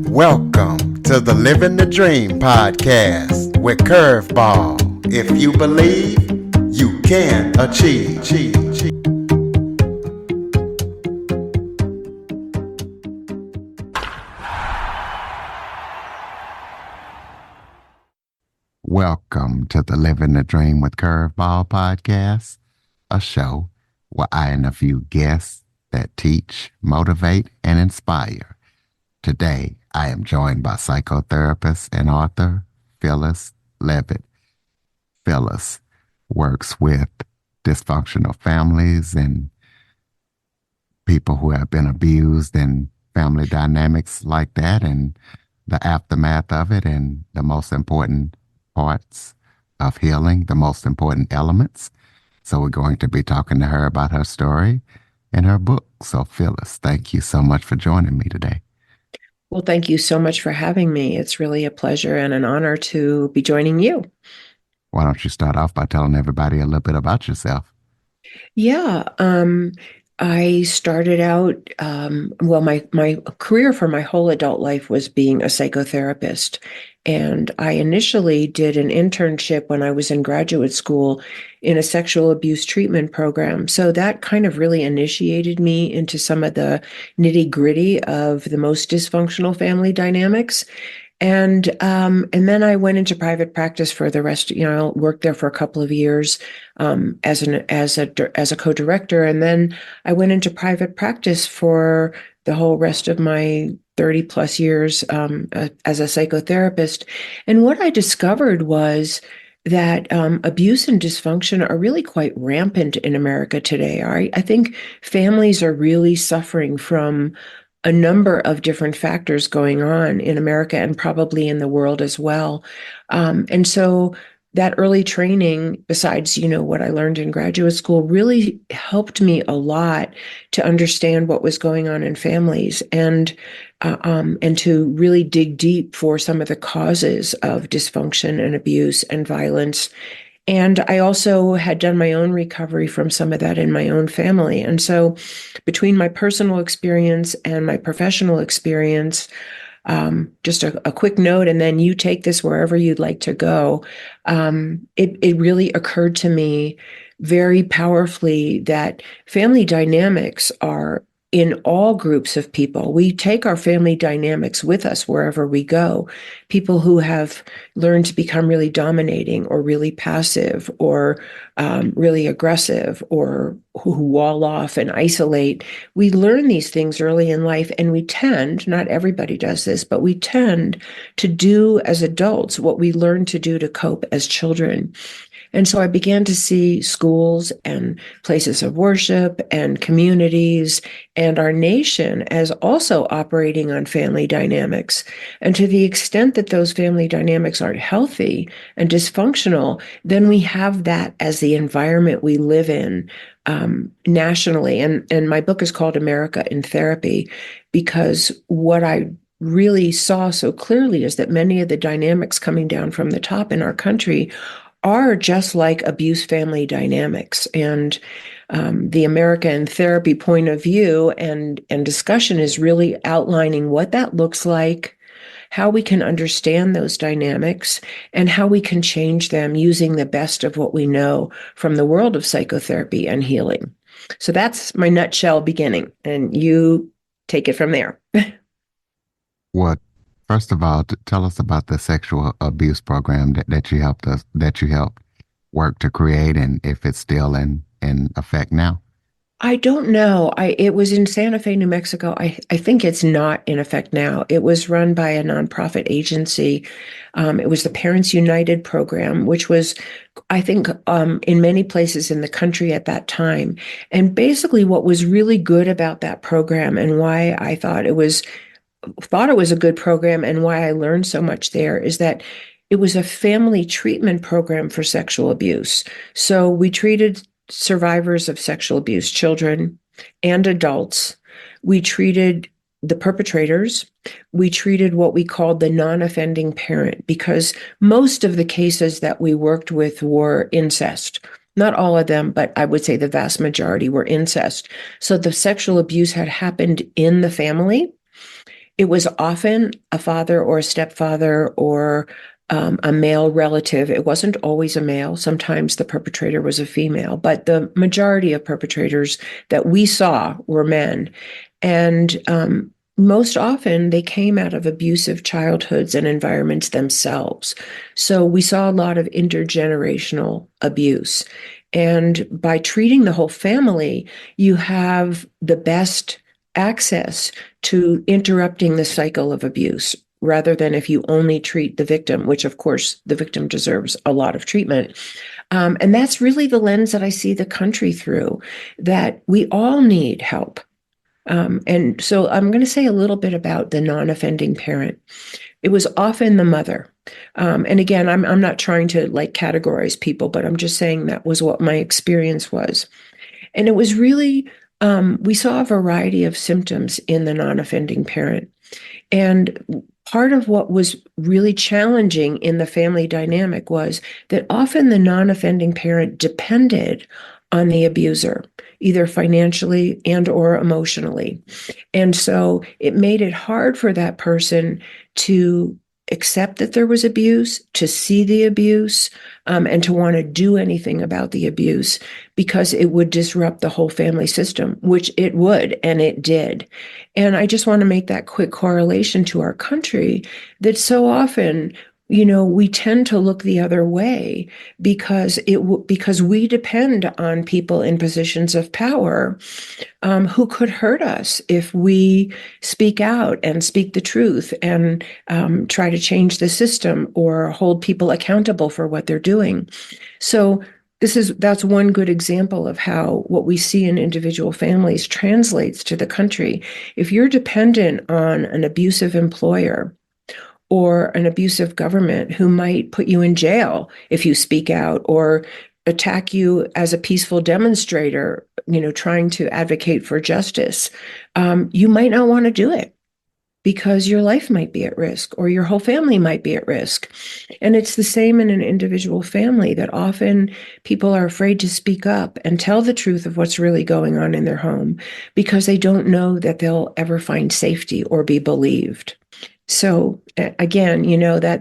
Welcome to the Living the Dream podcast with Curveball. If you believe, you can achieve. Welcome to the Living the Dream with Curveball podcast, a show where I interview guests that teach, motivate, and inspire. Today, I am joined by psychotherapist and author Phyllis Leavit. Phyllis works with dysfunctional families and people who have been abused and family dynamics like that and the aftermath of it and the most important parts of healing, the most important elements. So we're going to be talking to her about her story and her book. So Phyllis, thank you so much for joining me today. Well, thank you so much for having me. It's really a pleasure and an honor to be joining you. Why don't you start off by telling everybody a little bit about yourself? Yeah, I started out, my career for my whole adult life was being a psychotherapist. And I initially did an internship when I was in graduate school in a sexual abuse treatment program. So that kind of really initiated me into some of the nitty-gritty of the most dysfunctional family dynamics. And then I went into private practice for the rest. Worked there for a couple of years as a co-director, and then I went into private practice for the whole rest of my 30 plus years as a psychotherapist. And what I discovered was that abuse and dysfunction are really quite rampant in America today. I think families are really suffering from a number of different factors going on in America and probably in the world as well. And so that early training, besides, what I learned in graduate school, really helped me a lot to understand what was going on in families and to really dig deep for some of the causes of dysfunction and abuse and violence. And I also had done my own recovery from some of that in my own family. And so between my personal experience and my professional experience, just a quick note, and then you take this wherever you'd like to go. It really occurred to me very powerfully that family dynamics are in all groups of people. We take our family dynamics with us wherever we go. People who have learned to become really dominating or really passive or really aggressive or who wall off and isolate. We learn these things early in life, and we tend, not everybody does this, but we tend to do as adults what we learned to do to cope as children. And so I began to see schools and places of worship and communities and our nation as also operating on family dynamics. And to the extent that those family dynamics aren't healthy and dysfunctional, then we have that as the environment we live in nationally. And my book is called America in Therapy, because what I really saw so clearly is that many of the dynamics coming down from the top in our country are just like abuse family dynamics. And the America in Therapy point of view and discussion is really outlining what that looks like, how we can understand those dynamics, and how we can change them using the best of what we know from the world of psychotherapy and healing. So that's my nutshell beginning, and you take it from there. What, first of all, tell us about the sexual abuse program that you helped work to create, and if it's still in effect now. I don't know. It was in Santa Fe, New Mexico. I think it's not in effect now. It was run by a nonprofit agency. It was the Parents United program, which was, I think, in many places in the country at that time. And basically, what was really good about that program and why I thought it was a good program and why I learned so much there is that it was a family treatment program for sexual abuse. So we treated survivors of sexual abuse, children and adults. We treated the perpetrators. We treated what we called the non-offending parent, because most of the cases that we worked with were incest. Not all of them, but I would say the vast majority were incest. So the sexual abuse had happened in the family. It was often a father or a stepfather or a male relative. It wasn't always a male. Sometimes the perpetrator was a female, but the majority of perpetrators that we saw were men. And most often they came out of abusive childhoods and environments themselves. So we saw a lot of intergenerational abuse. And by treating the whole family, you have the best access to interrupting the cycle of abuse rather than if you only treat the victim, which of course the victim deserves a lot of treatment. And that's really the lens that I see the country through, that we all need help. And so I'm going to say a little bit about the non-offending parent. It was often the mother. And again, I'm not trying to like categorize people, but I'm just saying that was what my experience was. And it was really, we saw a variety of symptoms in the non-offending parent. And part of what was really challenging in the family dynamic was that often the non-offending parent depended on the abuser, either financially and or emotionally. And so it made it hard for that person to accept that there was abuse, to see the abuse, and to want to do anything about the abuse because it would disrupt the whole family system, which it would, and it did. And I just want to make that quick correlation to our country that so often, we tend to look the other way because because we depend on people in positions of power who could hurt us if we speak out and speak the truth and try to change the system or hold people accountable for what they're doing. So that's one good example of how what we see in individual families translates to the country. If you're dependent on an abusive employer or an abusive government who might put you in jail if you speak out or attack you as a peaceful demonstrator, trying to advocate for justice, you might not want to do it because your life might be at risk or your whole family might be at risk. And it's the same in an individual family that often people are afraid to speak up and tell the truth of what's really going on in their home because they don't know that they'll ever find safety or be believed. So again,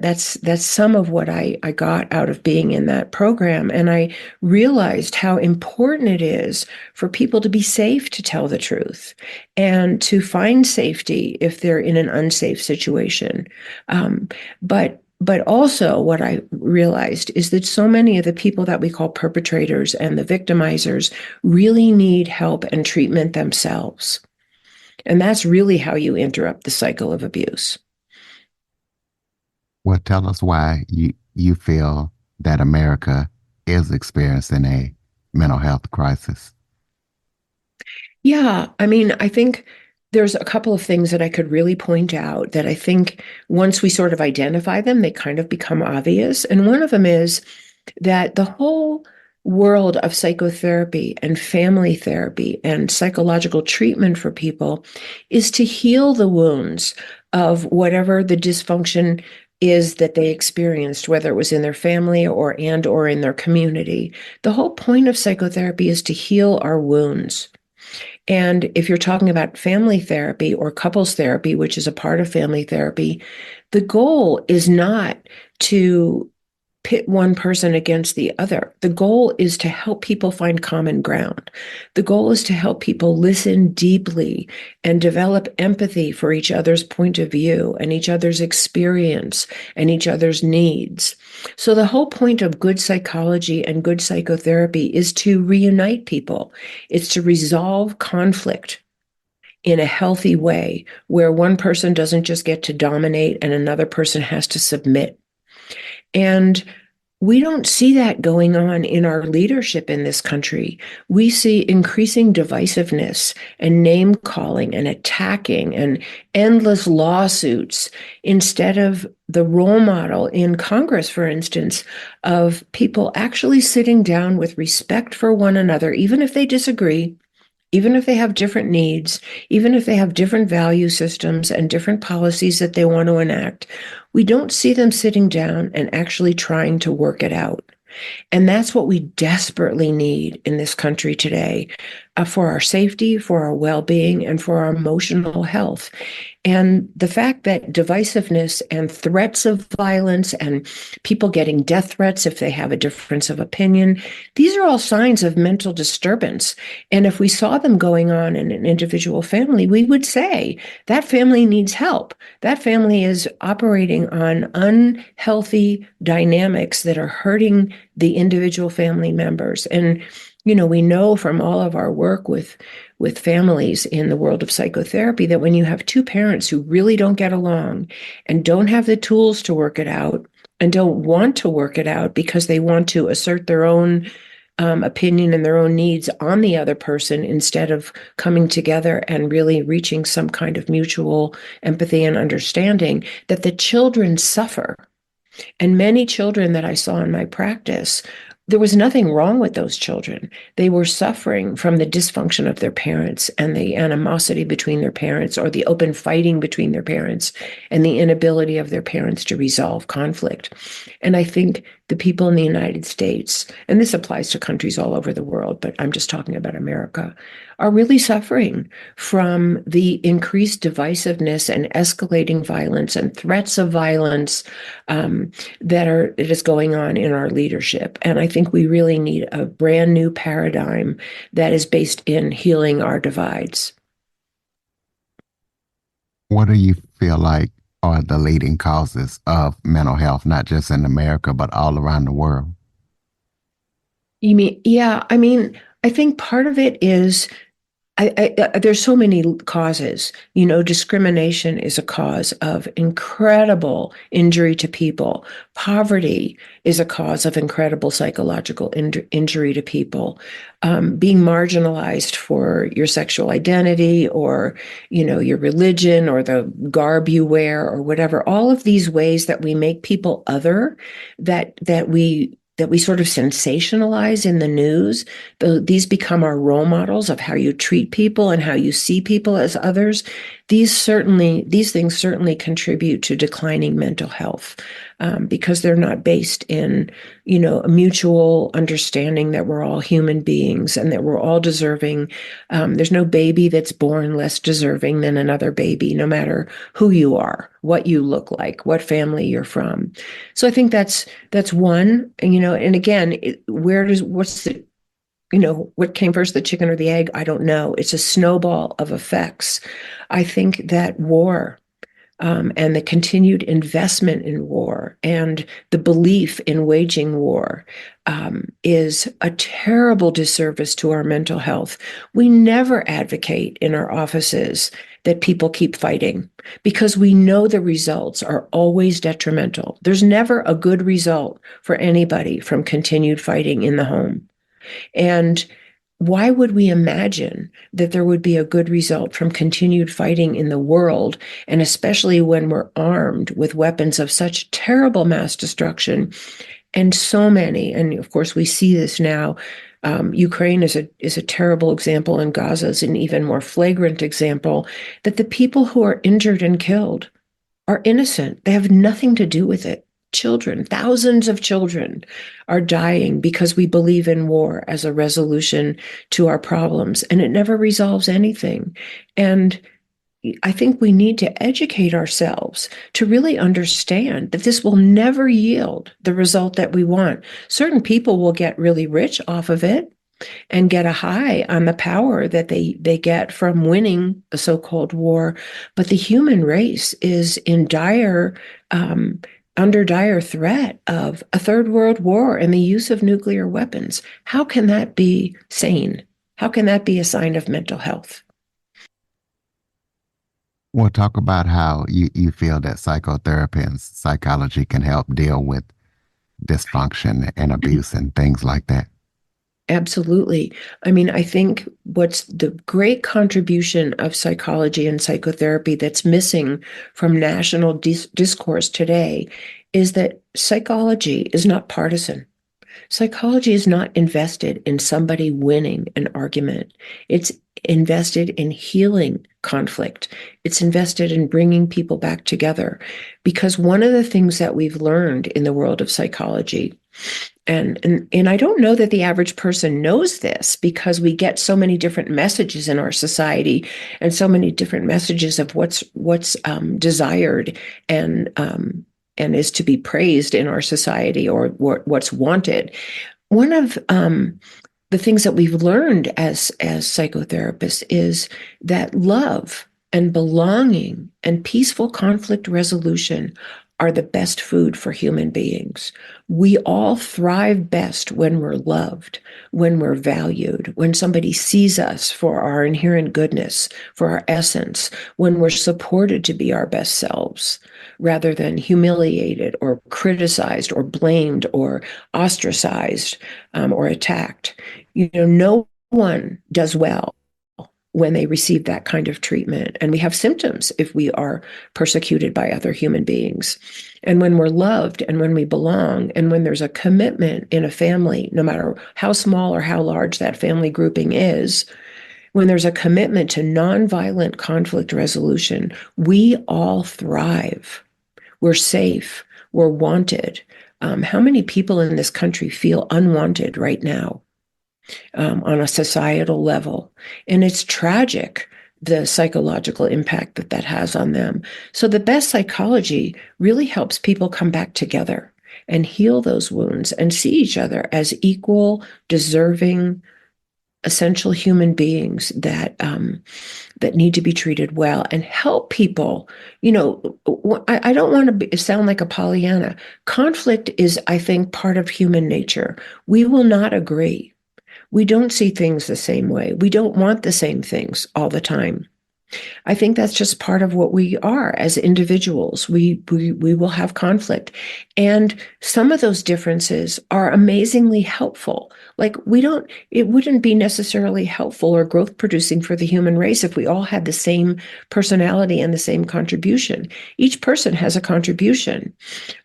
that's some of what I got out of being in that program. And I realized how important it is for people to be safe to tell the truth and to find safety if they're in an unsafe situation. But also what I realized is that so many of the people that we call perpetrators and the victimizers really need help and treatment themselves. And that's really how you interrupt the cycle of abuse. Well, tell us why you feel that America is experiencing a mental health crisis. Yeah, I mean, I think there's a couple of things that I could really point out that I think once we sort of identify them, they kind of become obvious. And one of them is that the whole world of psychotherapy and family therapy and psychological treatment for people is to heal the wounds of whatever the dysfunction is that they experienced, whether it was in their family or in their community. The whole point of psychotherapy is to heal our wounds. And if you're talking about family therapy or couples therapy, which is a part of family therapy, the goal is not to pit one person against the other. The goal is to help people find common ground. The goal is to help people listen deeply and develop empathy for each other's point of view and each other's experience and each other's needs. So the whole point of good psychology and good psychotherapy is to reunite people. It's to resolve conflict in a healthy way where one person doesn't just get to dominate and another person has to submit. And we don't see that going on in our leadership in this country. We see increasing divisiveness and name calling and attacking and endless lawsuits instead of the role model in Congress, for instance, of people actually sitting down with respect for one another, even if they disagree, even if they have different needs, even if they have different value systems and different policies that they want to enact. We don't see them sitting down and actually trying to work it out. And that's what we desperately need in this country today. for our safety, for our well-being, and for our emotional health. And the fact that divisiveness and threats of violence and people getting death threats if they have a difference of opinion, these are all signs of mental disturbance. And if we saw them going on in an individual family, we would say that family needs help. That family is operating on unhealthy dynamics that are hurting the individual family members. And we know from all of our work with families in the world of psychotherapy that when you have two parents who really don't get along and don't have the tools to work it out and don't want to work it out because they want to assert their own opinion and their own needs on the other person instead of coming together and really reaching some kind of mutual empathy and understanding, that the children suffer. And many children that I saw in my practice, there was nothing wrong with those children. They were suffering from the dysfunction of their parents and the animosity between their parents, or the open fighting between their parents and the inability of their parents to resolve conflict. And I think the people in the United States, and this applies to countries all over the world, but I'm just talking about America, are really suffering from the increased divisiveness and escalating violence and threats of violence that is going on in our leadership. And I think we really need a brand new paradigm that is based in healing our divides. What do you feel like are the leading causes of mental health, not just in America, but all around the world? You mean, yeah, I mean, I think part of it is there's so many causes. Discrimination is a cause of incredible injury to people. Poverty is a cause of incredible psychological injury to people. Being marginalized for your sexual identity, or your religion, or the garb you wear, or whatever. All of these ways that we make people other, that we sort of sensationalize in the news. These become our role models of how you treat people and how you see people as others. These things certainly contribute to declining mental health, because they're not based in, a mutual understanding that we're all human beings and that we're all deserving. There's no baby that's born less deserving than another baby, no matter who you are, what you look like, what family you're from. So I think that's one. And again, what came first, the chicken or the egg? I don't know. It's a snowball of effects. I think that war, and the continued investment in war and the belief in waging war, is a terrible disservice to our mental health. We never advocate in our offices that people keep fighting, because we know the results are always detrimental. There's never a good result for anybody from continued fighting in the home. And why would we imagine that there would be a good result from continued fighting in the world, and especially when we're armed with weapons of such terrible mass destruction? And so many, and of course we see this now. Ukraine is a terrible example, and Gaza is an even more flagrant example, that the people who are injured and killed are innocent. They have nothing to do with it. Children, thousands of children are dying because we believe in war as a resolution to our problems, and it never resolves anything. And I think we need to educate ourselves to really understand that this will never yield the result that we want. Certain people will get really rich off of it and get a high on the power that they get from winning a so-called war. But the human race is in under dire threat of a third world war and the use of nuclear weapons. How can that be sane? How can that be a sign of mental health? We'll talk about how you feel that psychotherapy and psychology can help deal with dysfunction and abuse and things like that. Absolutely. I mean, I think what's the great contribution of psychology and psychotherapy that's missing from national discourse today is that psychology is not partisan. Psychology is not invested in somebody winning an argument. It's invested in healing conflict. It's invested in bringing people back together. Because one of the things that we've learned in the world of psychology And I don't know that the average person knows this because we get so many different messages in our society and so many different messages of what's desired and is to be praised in our society or what's wanted. One of the things that we've learned as psychotherapists is that love and belonging and peaceful conflict resolution are the best food for human beings. We all thrive best when we're loved, when we're valued, when somebody sees us for our inherent goodness, for our essence, when we're supported to be our best selves, rather than humiliated or criticized or blamed or ostracized or attacked. No one does well when they receive that kind of treatment. And we have symptoms if we are persecuted by other human beings. And when we're loved and when we belong and when there's a commitment in a family, no matter how small or how large that family grouping is, when there's a commitment to nonviolent conflict resolution, we all thrive. We're safe. We're wanted. How many people in this country feel unwanted right now? On a societal level. And it's tragic, the psychological impact that has on them. So the best psychology really helps people come back together and heal those wounds and see each other as equal, deserving, essential human beings that need to be treated well and help people. I don't want to sound like a Pollyanna. Conflict is, I think, part of human nature. We will not agree. We don't see things the same way. We don't want the same things all the time. I think that's just part of what we are as individuals. We will have conflict. And some of those differences are amazingly helpful. Like it wouldn't be necessarily helpful or growth producing for the human race if we all had the same personality and the same contribution. Each person has a contribution.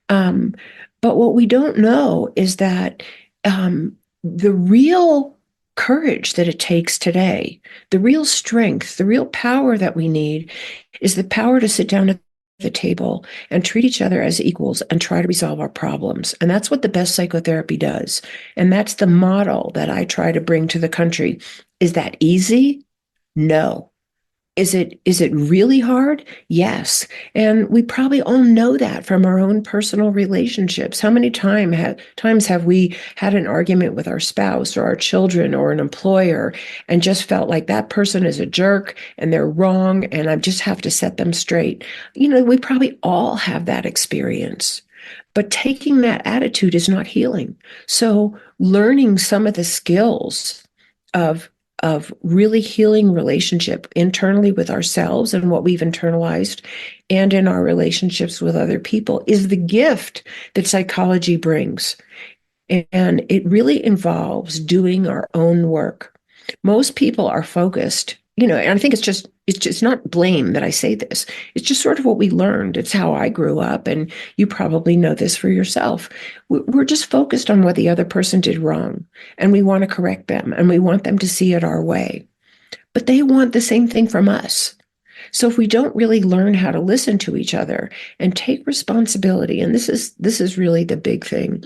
But what we don't know is that the real courage that it takes today, the real strength, the real power that we need is the power to sit down at the table and treat each other as equals and try to resolve our problems. And that's what the best psychotherapy does. And that's the model that I try to bring to the country. Is that easy? No. Is it really hard? Yes. And we probably all know that from our own personal relationships. How many times have we had an argument with our spouse or our children or an employer and just felt like that person is a jerk and they're wrong and I just have to set them straight? We probably all have that experience. But taking that attitude is not healing. So learning some of the skills of really healing relationship internally with ourselves and what we've internalized and in our relationships with other people is the gift that psychology brings. And it really involves doing our own work. Most people are focused, and I think it's not blame that I say this. It's just sort of what we learned. It's how I grew up. And you probably know this for yourself. We're just focused on what the other person did wrong. And we want to correct them and we want them to see it our way. But they want the same thing from us. So if we don't really learn how to listen to each other and take responsibility, and this is really the big thing,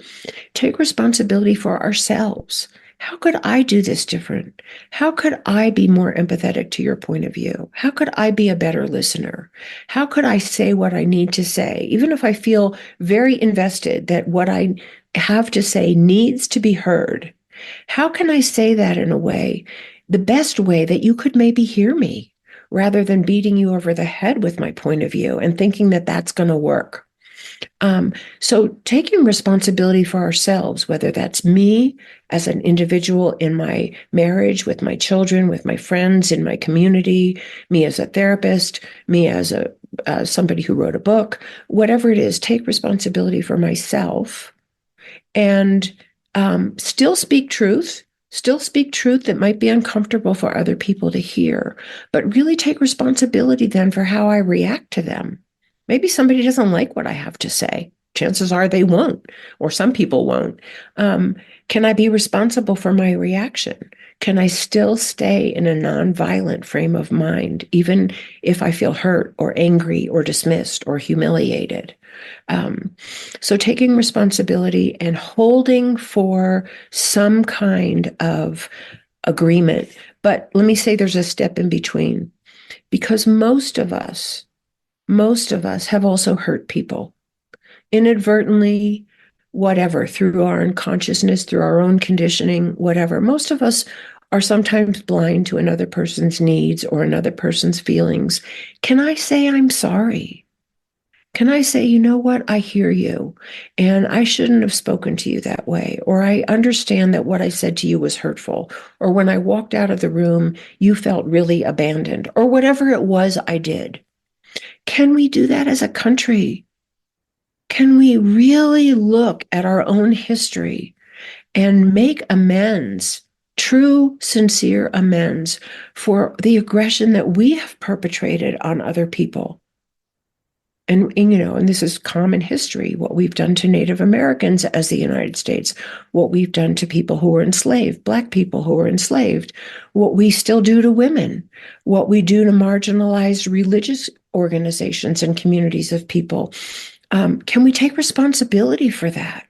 take responsibility for ourselves. How could I do this different? How could I be more empathetic to your point of view? How could I be a better listener? How could I say what I need to say, even if I feel very invested that what I have to say needs to be heard? How can I say that in a way, the best way that you could maybe hear me, rather than beating you over the head with my point of view and thinking that that's going to work? So taking responsibility for ourselves, whether that's me as an individual in my marriage, with my children, with my friends, in my community, me as a therapist, me as somebody who wrote a book, whatever it is, take responsibility for myself and still speak truth. Still speak truth that might be uncomfortable for other people to hear, but really take responsibility then for how I react to them. Maybe somebody doesn't like what I have to say. chances are they won't, or some people won't. Can I be responsible for my reaction? Can I still stay in a nonviolent frame of mind, even if I feel hurt or angry or dismissed or humiliated? Um, so taking responsibility and holding for some kind of agreement. But let me say there's a step in between, because most of us have also hurt people inadvertently, whatever, through our unconsciousness, through our own conditioning, whatever. Most of us are sometimes blind to another person's needs or another person's feelings. Can I say I'm sorry? Can I say, you know what, I hear you, and I shouldn't have spoken to you that way, or I understand that what I said to you was hurtful, or when I walked out of the room, you felt really abandoned, or whatever it was I did. Can we do that as a country? Can we really look at our own history and make amends, true, sincere amends for the aggression that we have perpetrated on other people? And this is common history, what we've done to Native Americans as the United States, what we've done to people who were enslaved, Black people who were enslaved, what we still do to women, what we do to marginalized religious organizations and communities of people. Can we take responsibility for that?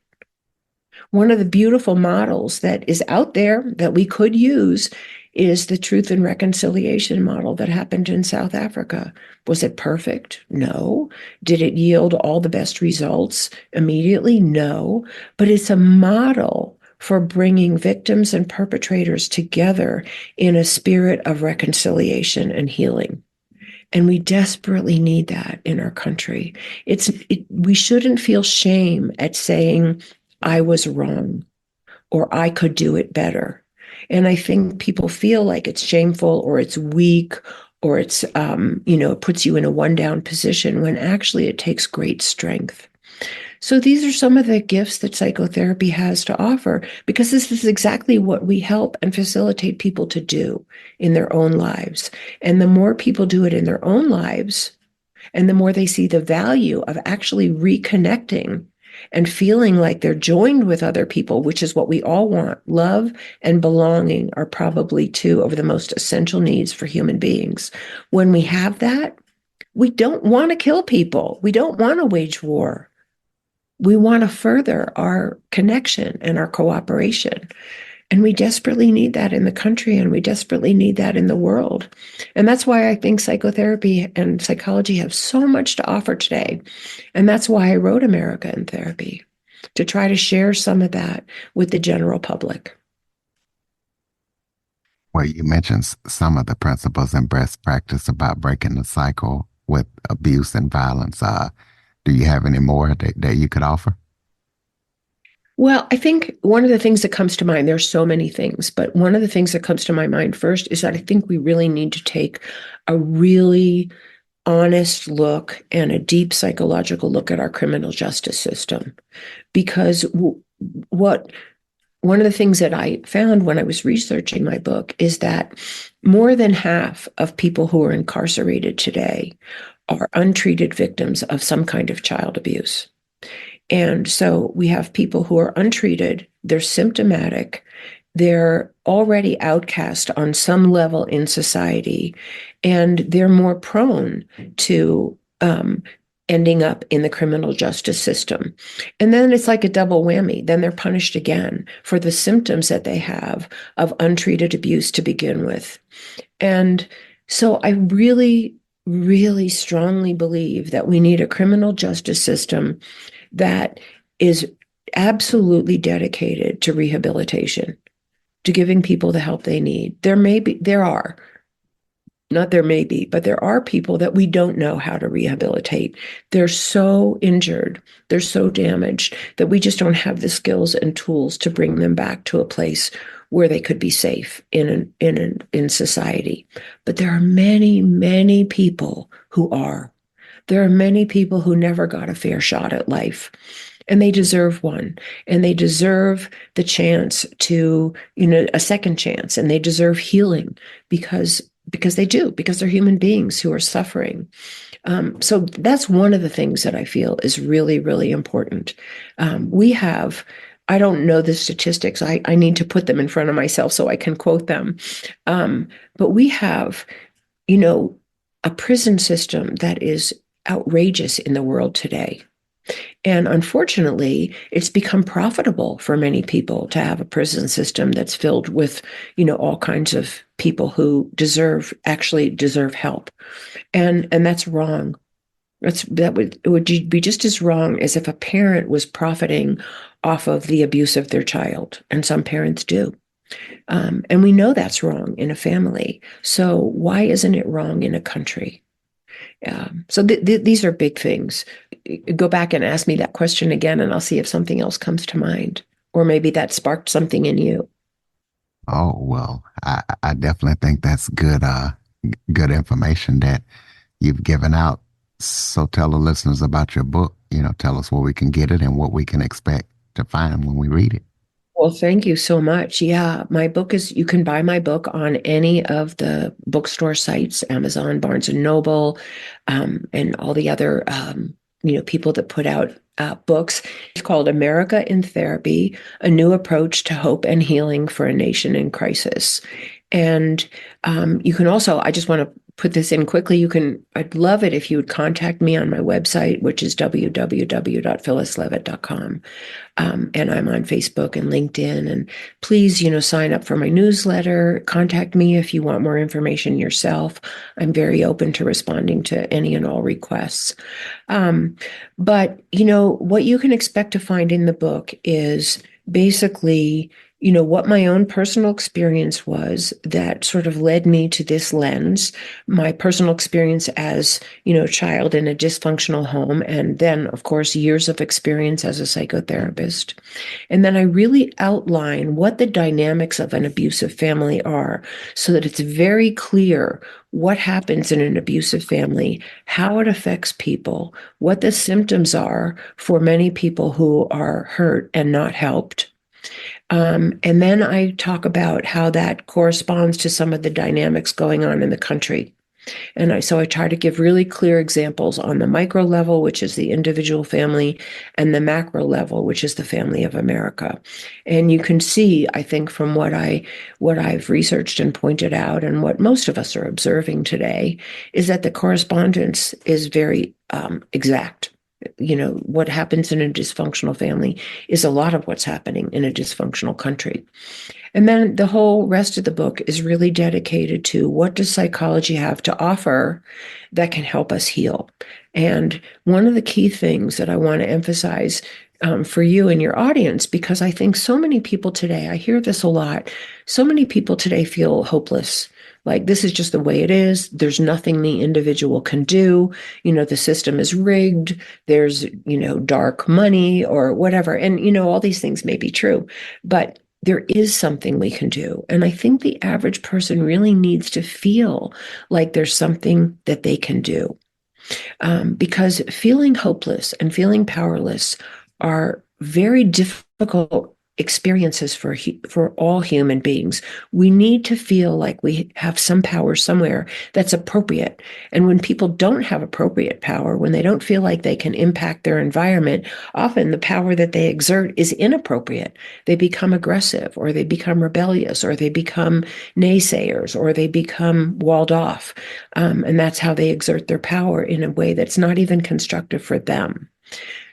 One of the beautiful models that is out there that we could use is the truth and reconciliation model that happened in South Africa. Was it perfect? No. Did it yield all the best results immediately? No. But it's a model for bringing victims and perpetrators together in a spirit of reconciliation and healing. And we desperately need that in our country. We shouldn't feel shame at saying, I was wrong, or I could do it better. And I think people feel like it's shameful or it's weak or it puts you in a one down position when actually it takes great strength. So these are some of the gifts that psychotherapy has to offer, because this is exactly what we help and facilitate people to do in their own lives. And the more people do it in their own lives, and the more they see the value of actually reconnecting and feeling like they're joined with other people, which is what we all want. Love and belonging are probably two of the most essential needs for human beings. When we have that, we don't want to kill people. We don't want to wage war. We want to further our connection and our cooperation. And we desperately need that in the country, and we desperately need that in the world. And that's why I think psychotherapy and psychology have so much to offer today. And that's why I wrote America in Therapy, to try to share some of that with the general public. Well, you mentioned some of the principles and best practice about breaking the cycle with abuse and violence. Do you have any more that you could offer? Well, I think one of the things that comes to mind, there's so many things, but one of the things that comes to my mind first is that I think we really need to take a really honest look and a deep psychological look at our criminal justice system. Because one of the things that I found when I was researching my book is that more than half of people who are incarcerated today are untreated victims of some kind of child abuse. And so we have people who are untreated, they're symptomatic, they're already outcast on some level in society, and they're more prone to ending up in the criminal justice system. And then it's like a double whammy. Then they're punished again for the symptoms that they have of untreated abuse to begin with. And so I really, really strongly believe that we need a criminal justice system that is absolutely dedicated to rehabilitation, to giving people the help they need. There are people that we don't know how to rehabilitate. They're so injured, they're so damaged that we just don't have the skills and tools to bring them back to a place where they could be safe in society. But there are many, many people who are. There are many people who never got a fair shot at life, and they deserve one, and they deserve the chance to, a second chance, and they deserve healing, because because they do, because they're human beings who are suffering. So that's one of the things that I feel is really, really important. We have, I don't know the statistics. I need to put them in front of myself so I can quote them. But we have, you know, a prison system that is outrageous in the world today. And unfortunately, it's become profitable for many people to have a prison system that's filled with, all kinds of people who actually deserve help. And that's wrong. It would be just as wrong as if a parent was profiting off of the abuse of their child, and some parents do. And we know that's wrong in a family. So why isn't it wrong in a country? So these are big things. Go back and ask me that question again, and I'll see if something else comes to mind, or maybe that sparked something in you. Oh, well, I definitely think that's good information that you've given out. So tell the listeners about your book. Tell us where we can get it and what we can expect to find when we read it. Well, thank you so much. Yeah, you can buy my book on any of the bookstore sites, Amazon, Barnes and Noble, and all the other, people that put out books. It's called America in Therapy, A New Approach to Hope and Healing for a Nation in Crisis. And you can also, I just want to put this in quickly. I'd love it if you would contact me on my website, which is www.phyllisleavit.com. And I'm on Facebook and LinkedIn. And please, sign up for my newsletter. Contact me if you want more information yourself. I'm very open to responding to any and all requests. But, what you can expect to find in the book is basically, what my own personal experience was that sort of led me to this lens, my personal experience as, a child in a dysfunctional home, and then, of course, years of experience as a psychotherapist. And then I really outline what the dynamics of an abusive family are so that it's very clear what happens in an abusive family, how it affects people, what the symptoms are for many people who are hurt and not helped. And then I talk about how that corresponds to some of the dynamics going on in the country. So I try to give really clear examples on the micro level, which is the individual family, and the macro level, which is the family of America. And you can see, I think, from what I've researched and pointed out, and what most of us are observing today, is that the correspondence is very exact. What happens in a dysfunctional family is a lot of what's happening in a dysfunctional country. And then the whole rest of the book is really dedicated to what does psychology have to offer that can help us heal. And one of the key things that I want to emphasize for you and your audience, because I think so many people today, I hear this a lot, so many people today feel hopeless. Like, this is just the way it is. There's nothing the individual can do. The system is rigged. There's, dark money or whatever. And, all these things may be true, but there is something we can do. And I think the average person really needs to feel like there's something that they can do. Because feeling hopeless and feeling powerless are very difficult experiences for all human beings. We need to feel like we have some power somewhere that's appropriate. And when people don't have appropriate power, when they don't feel like they can impact their environment, often the power that they exert is inappropriate. They become aggressive, or they become rebellious, or they become naysayers, or they become walled off. And that's how they exert their power in a way that's not even constructive for them.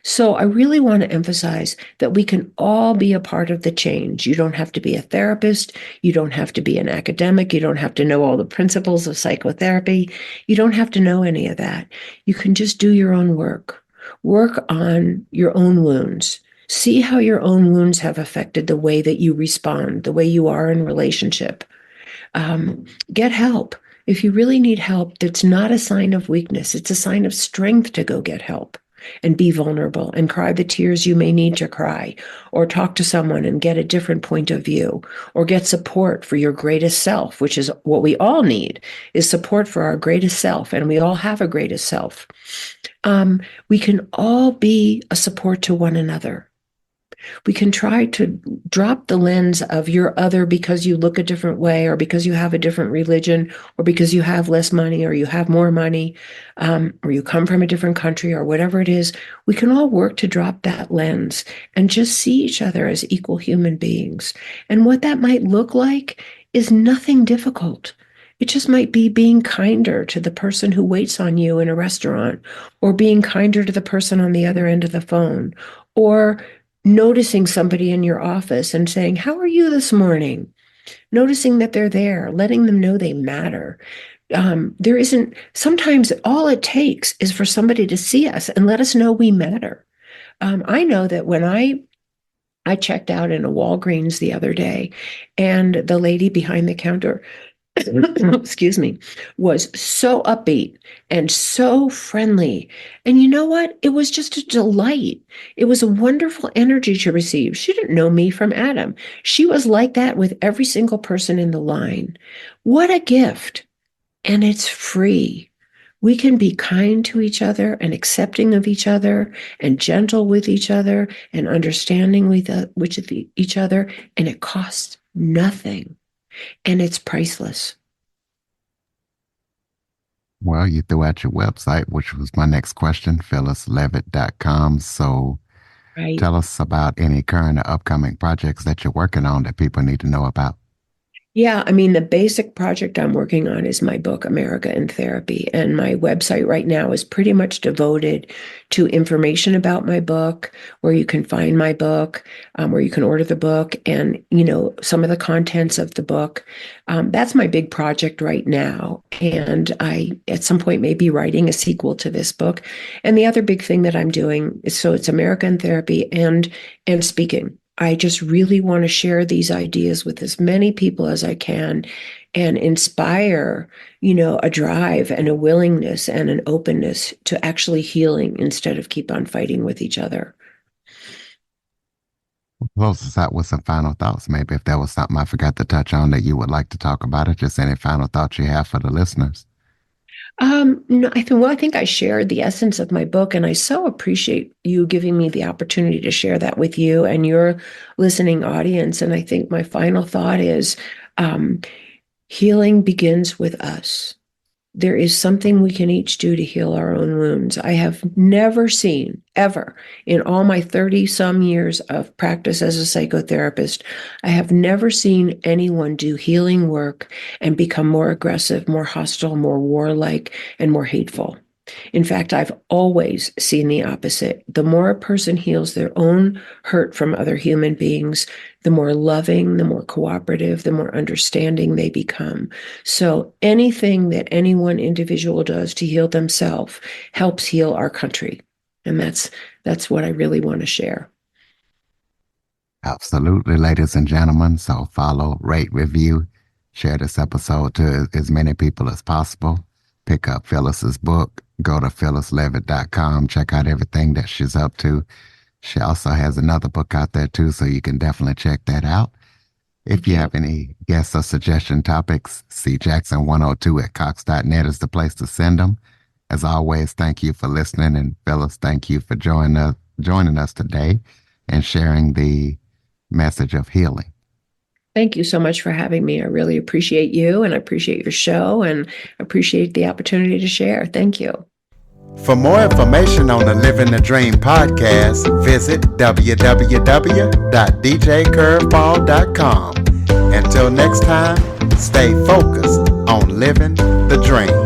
So I really want to emphasize that we can all be a part of the change. You don't have to be a therapist. You don't have to be an academic. You don't have to know all the principles of psychotherapy. You don't have to know any of that. You can just do your own work. Work on your own wounds. See how your own wounds have affected the way that you respond, the way you are in relationship. Get help. If you really need help, that's not a sign of weakness. It's a sign of strength to go get help and be vulnerable and cry the tears you may need to cry, or talk to someone and get a different point of view, or get support for your greatest self, which is what we all need, is support for our greatest self. And we all have a greatest self. We can all be a support to one another. We can try to drop the lens of you're other because you look a different way, or because you have a different religion, or because you have less money, or you have more money, or you come from a different country, or whatever it is. We can all work to drop that lens and just see each other as equal human beings. And what that might look like is nothing difficult. It just might be being kinder to the person who waits on you in a restaurant, or being kinder to the person on the other end of the phone, or noticing somebody in your office and saying, "How are you this morning?" Noticing that they're there, letting them know they matter. There isn't, sometimes all it takes is for somebody to see us and let us know we matter. I know that when I checked out in a Walgreens the other day, and the lady behind the counter, excuse me, was so upbeat and so friendly. And you know what? It was just a delight. It was a wonderful energy to receive. She didn't know me from Adam. She was like that with every single person in the line. What a gift. And it's free. We can be kind to each other and accepting of each other and gentle with each other and understanding with each other. And it costs nothing. And it's priceless. Well, you threw out your website, which was my next question, phyllisleavit.com. So Right. tell us about any current or upcoming projects that you're working on that people need to know about. Yeah, I mean, the basic project I'm working on is my book, America in Therapy. And my website right now is pretty much devoted to information about my book, where you can find my book, where you can order the book, and, some of the contents of the book. That's my big project right now. And I, at some point, may be writing a sequel to this book. And the other big thing that I'm doing is, so it's America in Therapy and speaking. I just really want to share these ideas with as many people as I can and inspire, a drive and a willingness and an openness to actually healing instead of keep on fighting with each other. Close us out with some final thoughts. Maybe if there was something I forgot to touch on that you would like to talk about, it, just any final thoughts you have for the listeners. No, I think I shared the essence of my book, and I so appreciate you giving me the opportunity to share that with you and your listening audience. And I think my final thought is, healing begins with us. There is something we can each do to heal our own wounds. I have never seen, ever, in all my 30 some years of practice as a psychotherapist, I have never seen anyone do healing work and become more aggressive, more hostile, more warlike, and more hateful. In fact, I've always seen the opposite. The more a person heals their own hurt from other human beings, the more loving, the more cooperative, the more understanding they become. So anything that any one individual does to heal themselves helps heal our country. And that's what I really want to share. Absolutely, ladies and gentlemen. So follow, rate, review, share this episode to as many people as possible. Pick up Phyllis's book. Go to phyllisleavit.com. Check out everything that she's up to. She also has another book out there too, so you can definitely check that out. If you have any guests or suggestion topics, cjackson102@cox.net is the place to send them. As always, thank you for listening. And Phyllis, thank you for joining us today and sharing the message of healing. Thank you so much for having me. I really appreciate you, and I appreciate your show, and appreciate the opportunity to share. Thank you. For more information on the Living the Dream podcast, visit www.djcurveball.com. Until next time, stay focused on living the dream.